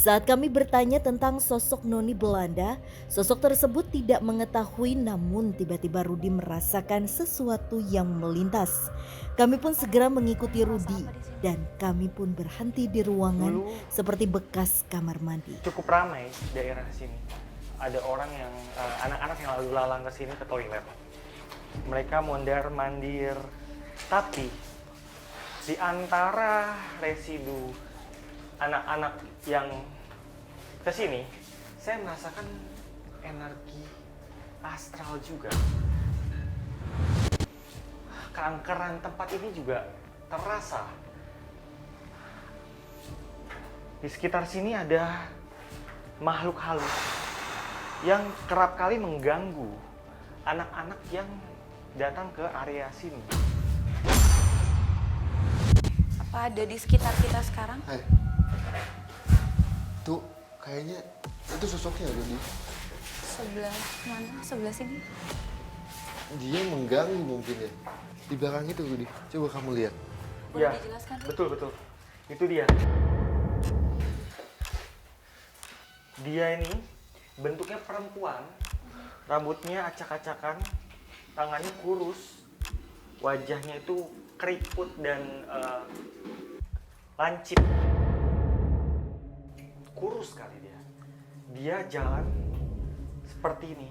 Saat kami bertanya tentang sosok noni Belanda, sosok tersebut tidak mengetahui namun tiba-tiba Rudi merasakan sesuatu yang melintas. Kami pun segera mengikuti Rudi dan kami pun berhenti di ruangan Dulu seperti bekas kamar mandi. cukup ramai daerah sini. Ada orang yang anak-anak yang lalu lalang ke sini ke toilet. Mereka mondar mandir, tapi di antara residu anak-anak yang ke sini, saya merasakan energi astral juga. Keangkeran tempat ini juga terasa. Di sekitar sini ada makhluk halus yang kerap kali mengganggu anak-anak yang datang ke area sini. Apa ada di sekitar kita sekarang? Hai. Tuh, kayaknya itu sosoknya Rudi. Sebelah mana? Sebelah sini? Dia mengganggu mungkin ya. Di belakang itu Rudi. Coba kamu lihat. Boleh Ya, dijelaskan? betul. Itu dia. Dia ini bentuknya perempuan, rambutnya acak-acakan, tangannya kurus, wajahnya itu keriput dan lancip. Kurus sekali dia. Dia jalan seperti ini.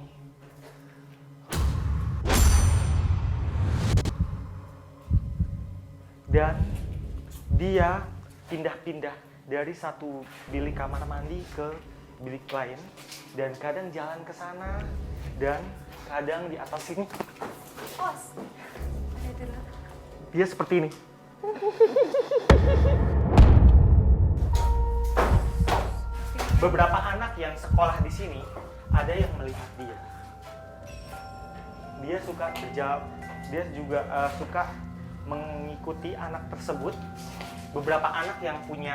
Dan dia pindah-pindah dari satu bilik kamar mandi ke bilik lain, dan kadang jalan ke sana dan kadang di atas sini. Os. Ada itu loh. Dia seperti ini. Beberapa anak yang sekolah di sini ada yang melihat dia. Dia suka berjawab, dia juga suka mengikuti anak tersebut. Beberapa anak yang punya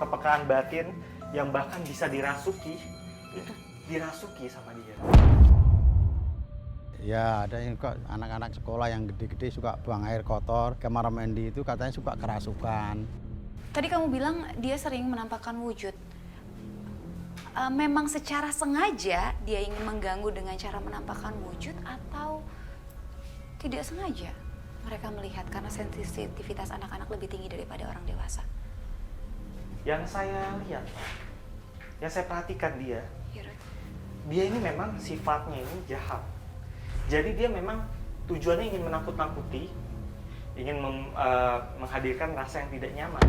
kepekaan batin yang bahkan bisa dirasuki, itu dirasuki sama dia. Ya, ada yang suka anak-anak sekolah yang gede-gede suka buang air kotor, kamar mandi itu katanya suka kerasukan. Tadi kamu bilang dia sering menampakkan wujud. Memang secara sengaja dia ingin mengganggu dengan cara menampakkan wujud atau tidak sengaja mereka melihat karena sensitivitas anak-anak lebih tinggi daripada orang dewasa? Yang saya lihat, yang saya perhatikan dia ini memang sifatnya ini jahat. Jadi dia memang tujuannya ingin menakut-nakuti, ingin menghadirkan rasa yang tidak nyaman.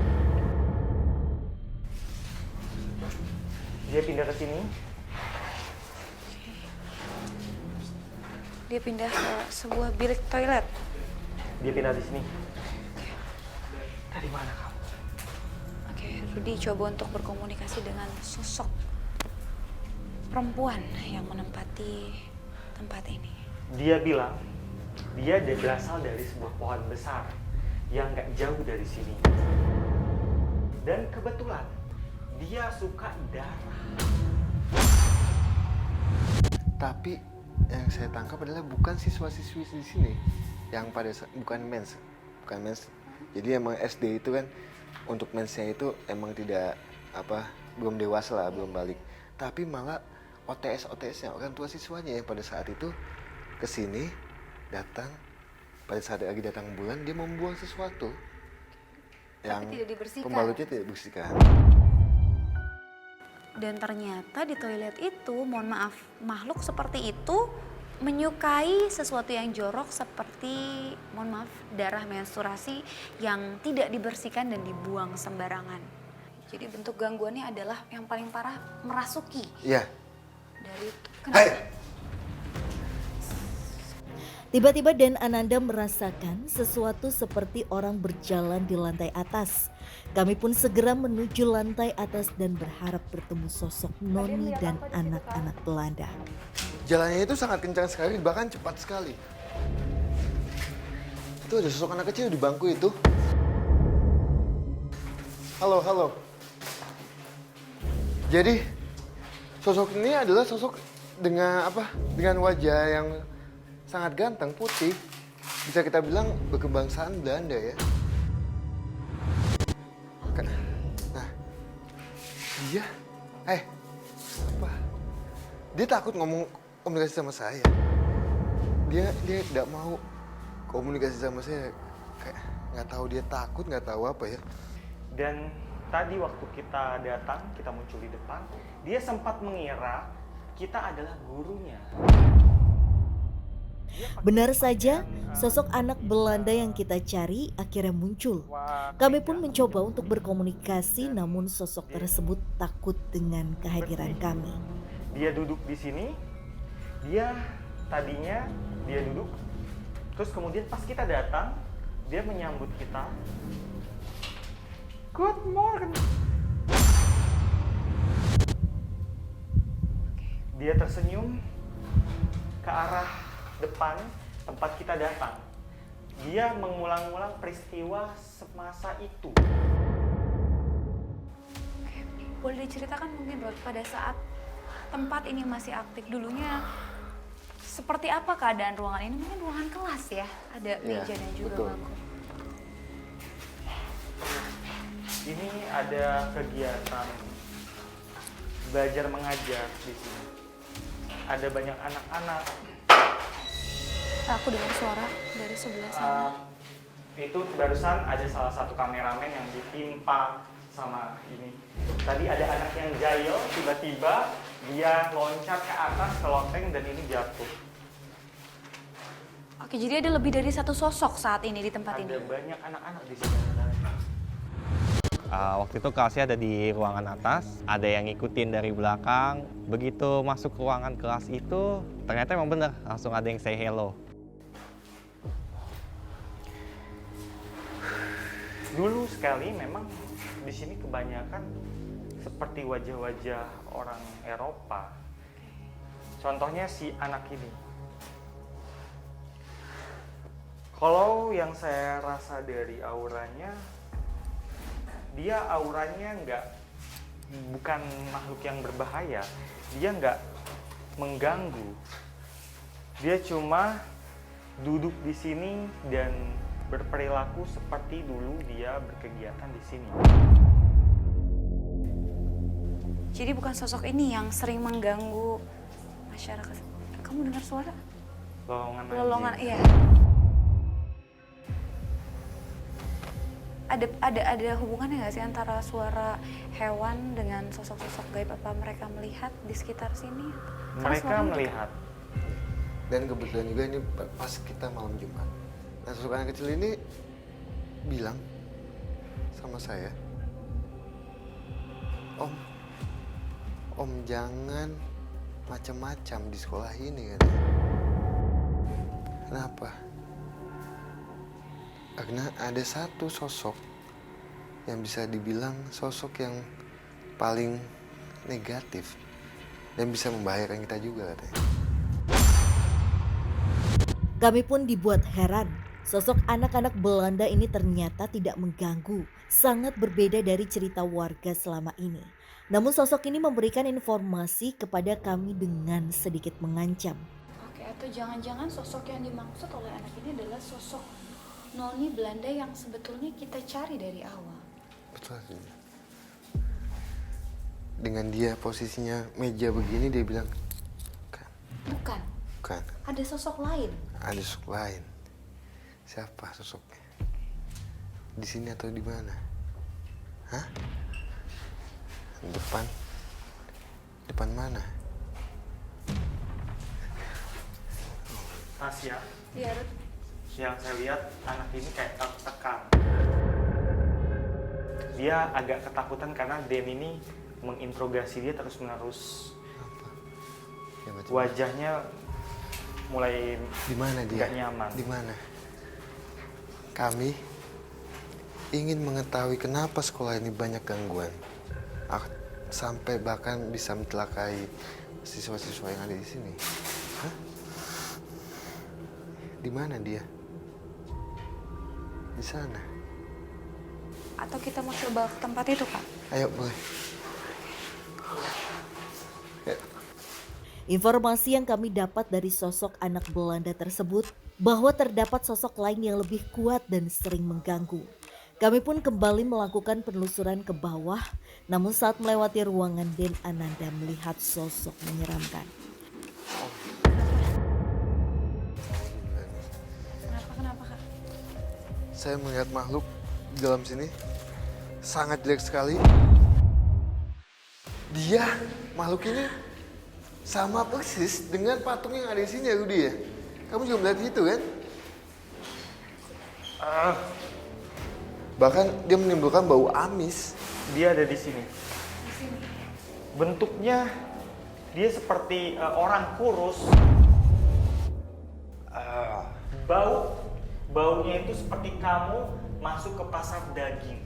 Dia pindah ke sini. Dia pindah ke sebuah bilik toilet. Dia pindah di sini. Dari mana kamu? Oke, Rudi coba untuk berkomunikasi dengan sosok perempuan yang menempati tempat ini. Dia bilang dia berasal dari sebuah pohon besar yang gak jauh dari sini. Dan kebetulan dia suka darah. Tapi yang saya tangkap adalah bukan siswa-siswi di sini yang bukan mens. Jadi emang SD itu kan untuk mensnya itu emang tidak belum dewasa lah, belum balik. Tapi malah OTS-nya orang tua siswanya yang pada saat itu ke sini datang pada saat lagi datang bulan dia membuang sesuatu yang tidak dibersihkan. pembalutnya tidak dibersihkan. Dan ternyata di toilet itu, mohon maaf, makhluk seperti itu menyukai sesuatu yang jorok seperti, mohon maaf, darah menstruasi yang tidak dibersihkan dan dibuang sembarangan. Jadi bentuk gangguannya adalah yang paling parah merasuki. Iya. Dari itu. Hai. Tiba-tiba Dan Ananda merasakan sesuatu seperti orang berjalan di lantai atas. Kami pun segera menuju lantai atas dan berharap bertemu sosok Noni dan anak-anak Belanda. Jalannya itu sangat kencang sekali, bahkan cepat sekali. Itu ada sosok anak kecil di bangku itu. Halo. Jadi sosok ini adalah sosok dengan dengan wajah yang sangat ganteng, putih. Bisa kita bilang berkebangsaan Belanda ya. Nah, Dia? Apa? Dia takut ngomong komunikasi sama saya. Dia tidak mau komunikasi sama saya. Kayak nggak tahu dia takut, nggak tahu apa ya. Dan tadi waktu kita datang, kita muncul di depan, dia sempat mengira kita adalah gurunya. Benar saja, sosok anak Belanda yang kita cari akhirnya muncul. Kami pun mencoba untuk berkomunikasi, namun sosok tersebut takut dengan kehadiran kami. Dia duduk di sini, tadinya dia duduk, terus kemudian pas kita datang, dia menyambut kita. Good morning. Dia tersenyum ke arah depan tempat kita datang. Dia mengulang-ulang peristiwa semasa itu. Boleh diceritakan mungkin Rod, pada saat tempat ini masih aktif dulunya, seperti apa keadaan ruangan ini? Mungkin ruangan kelas ya, ada meja dan juga betul. bangku. Ini ada kegiatan belajar mengajar di sini. Ada banyak anak-anak. Aku dengar suara dari sebelah sana. Itu barusan ada salah satu kameramen yang ditimpa sama ini. Tadi ada anak yang jahil, tiba-tiba dia loncat ke atas ke loteng dan ini jatuh. Oke, jadi ada lebih dari satu sosok saat ini di tempat ini. Ada banyak anak-anak di sini. Waktu itu kelasnya ada di ruangan atas, ada yang ngikutin dari belakang. Begitu masuk ruangan kelas itu, ternyata emang bener, langsung ada yang say hello. Dulu sekali memang di sini kebanyakan seperti wajah-wajah orang Eropa. Contohnya si anak ini. Kalau yang saya rasa dari auranya, dia auranya bukan makhluk yang berbahaya. Dia nggak mengganggu. Dia cuma duduk di sini dan berperilaku seperti dulu dia berkegiatan di sini. Jadi bukan sosok ini yang sering mengganggu masyarakat. Kamu dengar suara? Lolongan Iya. Ada hubungannya nggak sih antara suara hewan dengan sosok-sosok gaib, apa mereka melihat di sekitar sini? Karena Mereka suaranya melihat. Dan kebetulan juga ini pas kita malam Jumat. Nah, sosok anak kecil ini bilang sama saya, Om jangan macam-macam di sekolah ini kan. Kenapa? Karena ada satu sosok yang bisa dibilang sosok yang paling negatif dan bisa membahayakan kita juga katanya. Kami pun dibuat heran. Sosok anak-anak Belanda ini ternyata tidak mengganggu, sangat berbeda dari cerita warga selama ini. Namun sosok ini memberikan informasi kepada kami dengan sedikit mengancam. Oke, atau jangan-jangan sosok yang dimaksud oleh anak ini adalah sosok noni Belanda yang sebetulnya kita cari dari awal. Betul sih. Dengan dia posisinya meja begini, dia bilang, Bukan, bukan, ada sosok lain. ada sosok lain. Siapa sosoknya? Di sini atau di mana? Hah? Depan? Depan mana? Tasya, Iya, Ruth. yang saya lihat anak ini kayak tertekan. Dia agak ketakutan karena Den ini menginterogasi dia terus-menerus. Ya, macam Wajahnya mulai di mana dia? nggak nyaman. Di mana? Kami ingin mengetahui kenapa sekolah ini banyak gangguan. Sampai bahkan bisa mencelakai siswa-siswa yang ada di sini. Hah? Di mana dia? Di sana. Atau kita mau coba ke tempat itu, Kak? Ayo, boleh. Ya. Informasi yang kami dapat dari sosok anak Belanda tersebut bahwa terdapat sosok lain yang lebih kuat dan sering mengganggu. Kami pun kembali melakukan penelusuran ke bawah, namun saat melewati ruangan Den Ananda melihat sosok menyeramkan. Kenapa Kak? Saya melihat makhluk di dalam sini sangat jelek sekali. Dia, makhluk ini sama persis dengan patung yang ada di sini ya Rudy ya. Kamu juga melihat itu kan? Bahkan dia menimbulkan bau amis. Dia ada di sini. Bentuknya dia seperti orang kurus. Baunya itu seperti kamu masuk ke pasar daging.